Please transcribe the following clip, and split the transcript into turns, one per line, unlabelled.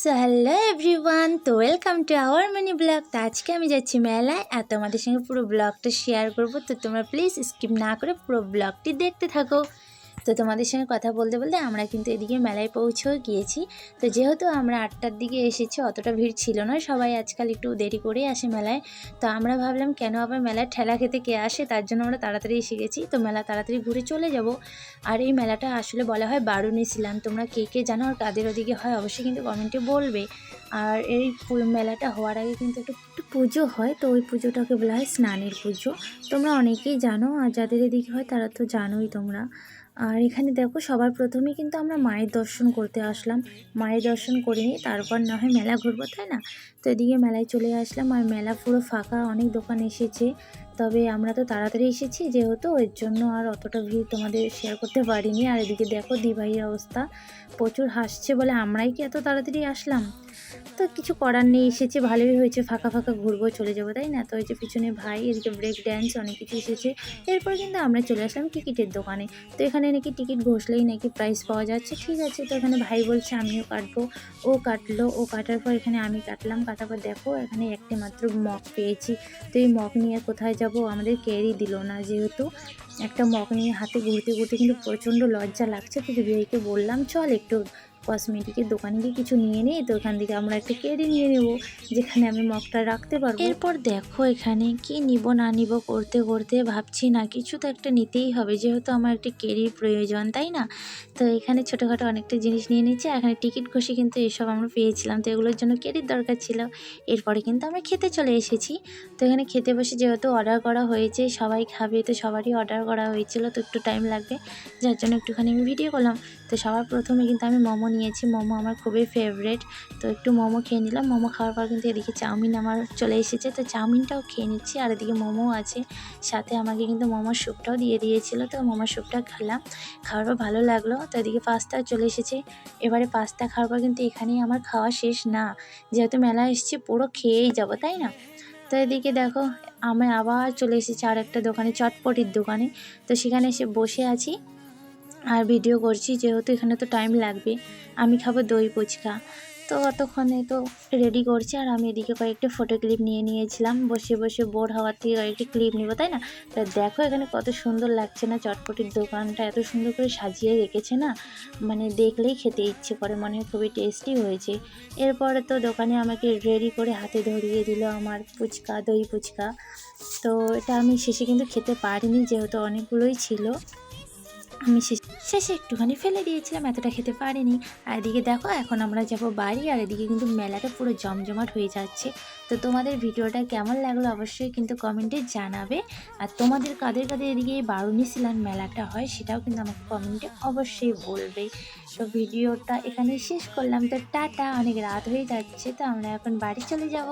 So hello everyone, তো welcome to our mini blog. তো আজকে আমি যাচ্ছি মেলায় আর তোমাদের সঙ্গে পুরো ব্লগটা শেয়ার করব। তো তোমরা প্লিজ স্কিপ না করে পুরো ব্লগটি দেখতে থাকো। তো তোমাদের সঙ্গে কথা বলতে বলতে আমরা কিন্তু এদিকে মেলায় পৌঁছেও গিয়েছি। তো যেহেতু আমরা 8টার দিকে এসেছি, অতটা ভিড় ছিল না, সবাই আজকাল একটু দেরি করেই আসে মেলায়। তো আমরা ভাবলাম কেন আবার মেলায় ঠেলা খেতে কে আসে, তার জন্য আমরা তাড়াতাড়ি এসে গেছি। তো মেলা তাড়াতাড়ি ঘুরে চলে যাব। আর এই মেলাটা আসলে বলা হয় বারুনিশিলান। তোমরা কে কে জানো আর কাদের ওদিকে হয় অবশ্যই কিন্তু কমেন্টে বলবে। আর এই মেলাটা হওয়ার আগে কিন্তু একটু পুজো হয়, তো ওই পুজোটাকে বলা হয় স্নানের পুজো। তোমরা অনেকেই জানো, আর যাদের এদিকে হয় তারা তো জানোই তোমরা। আর এখানে দেখো সবার প্রথমেই কিন্তু আমরা মায়ের দর্শন করতে আসলাম। মায়ের দর্শন করে নিয়ে তারপর না হয় মেলা ঘুরবো, তাই না? তো এদিকে মেলায় চলে আসলাম আর মেলা পুরো ফাঁকা, অনেক দোকান এসেছে। তবে আমরা তো তাড়াতাড়ি এসেছি যেহেতু, এর জন্য আর অতটা ভিড় তোমাদের শেয়ার করতে পারিনি। আর এদিকে দেখো দিভাইয়ের অবস্থা, প্রচুর হাসছে, বলে আমরাই কি এত তাড়াতাড়ি আসলাম। তো কিছু করার নেই, এসেছে ভালোই হয়েছে, ফাঁকা ফাঁকা ঘুরবো, চলে যাবো, তাই না? তো এই যে পিছনে ভাই, এদিকে ব্রেক ড্যান্স অনেক কিছু এসেছে। এরপর কিন্তু আমরা চলে আসলাম টিকিটের দোকানে। তো এখানে নাকি টিকিট ঘষলেই নাকি প্রাইস পাওয়া যাচ্ছে, ঠিক আছে। তো এখানে ভাই বলছে আমিও কাটবো, ও কাটলো, ও কাটার পর এখানে আমি কাটলাম, কাটার পর দেখো এখানে একটি মাত্র মগ পেয়েছি। তো এই মগ নিয়ে কোথায় যাব, আমাদের কেয়ারই দিল না, যেহেতু একটা মগ নিয়ে হাতে ঘুরতে ঘুরতে কিন্তু প্রচণ্ড লজ্জা লাগছে। তো দিদিভাইকে বললাম চল একটু কসমেটিকের দোকানে গিয়ে কিছু নিয়ে নিই। তো এখান থেকে আমরা একটা কেড়ে নিয়ে নেব, যেখানে আমি মগটা রাখতে পারবো। এরপর দেখো এখানে কি নিব না নিব করতে করতে ভাবছি না, কিছু তো একটা নিতেই হবে, যেহেতু আমার একটা কেরির প্রয়োজন, তাই না? তো এখানে ছোটোখাটো অনেকটা জিনিস নিয়ে নিচ্ছি। এখানে টিকিট ঘষে কিন্তু এসব আমরা পেয়েছিলাম, তো এগুলোর জন্য কেরির দরকার ছিল। এরপরে কিন্তু আমরা খেতে চলে এসেছি। তো এখানে খেতে বসে যেহেতু অর্ডার করা হয়েছে, সবাই খাবে, তো সবারই অর্ডার করা হয়েছিল, তো একটু টাইম লাগবে, যার জন্য একটুখানি আমি ভিডিও করলাম। তো সবার প্রথমে কিন্তু আমি মোমো নিয়েছি, মোমো আমার খুবই ফেভারেট। তো একটু মোমো খেয়ে নিলাম। মোমো খাওয়ার পর কিন্তু এদিকে চাউমিন আমার চলে এসেছে, তো চাউমিনটাও খেয়ে নিচ্ছি। আর এদিকে মোমো আছে, সাথে আমাকে কিন্তু মোমোর স্যুপটাও দিয়ে দিয়েছিল, তো মোমোর স্যুপটা খেলাম, খাওয়ার পর ভালো লাগলো। তো এদিকে পাস্তা চলে এসেছে। এবারে পাস্তা খাওয়ার পর কিন্তু এখানেই আমার খাওয়া শেষ না, যেহেতু মেলা এসেছি পুরো খেয়েই যাব, তাই না? তো এদিকে দেখো আমি আবার চলে এসেছি আর একটা দোকানে, চটপটির দোকানে। তো সেখানে এসে বসে আছি আর ভিডিও করছি, যেহেতু এখানে তো টাইম লাগবে। আমি খাবো দই ফুচকা, তো অতক্ষণে তো রেডি করছি। আর আমি এদিকে কয়েকটা ফটো ক্লিপ নিয়ে নিয়েছিলাম, বসে বসে বোর হওয়ার থেকে কয়েকটি ক্লিপ নিব, তাই না? তো দেখো এখানে কত সুন্দর লাগছে না, চটপটির দোকানটা এত সুন্দর করে সাজিয়ে রেখেছে না, মানে দেখলেই খেতে ইচ্ছে করে, মনে হয় খুবই টেস্টি হয়েছে। এরপরে তো দোকানে আমাকে রেডি করে হাতে ধরিয়ে দিল আমার ফুচকা, দই ফুচকা। তো এটা আমি শেষে কিন্তু খেতে পারিনি, যেহেতু অনেকগুলোই ছিল, আমি শেষে একটুখানি ফেলে দিয়েছিলাম, এতটা খেতে পারিনি। আর এদিকে দেখো এখন আমরা যাব বাড়ি, আর এদিকে কিন্তু মেলাটা পুরো জমজমাট হয়ে যাচ্ছে। তো তোমাদের ভিডিওটা কেমন লাগলো অবশ্যই কিন্তু কমেন্টে জানাবে। আর তোমাদের কাদের কাদের এদিকে এই বারুনিশিলান মেলাটা হয় সেটাও কিন্তু আমাকে কমেন্টে অবশ্যই বলবে। তো ভিডিওটা এখানে শেষ করলাম, তো টাটা, অনেক রাত হয়ে যাচ্ছে, তো আমরা এখন বাড়ি চলে যাব।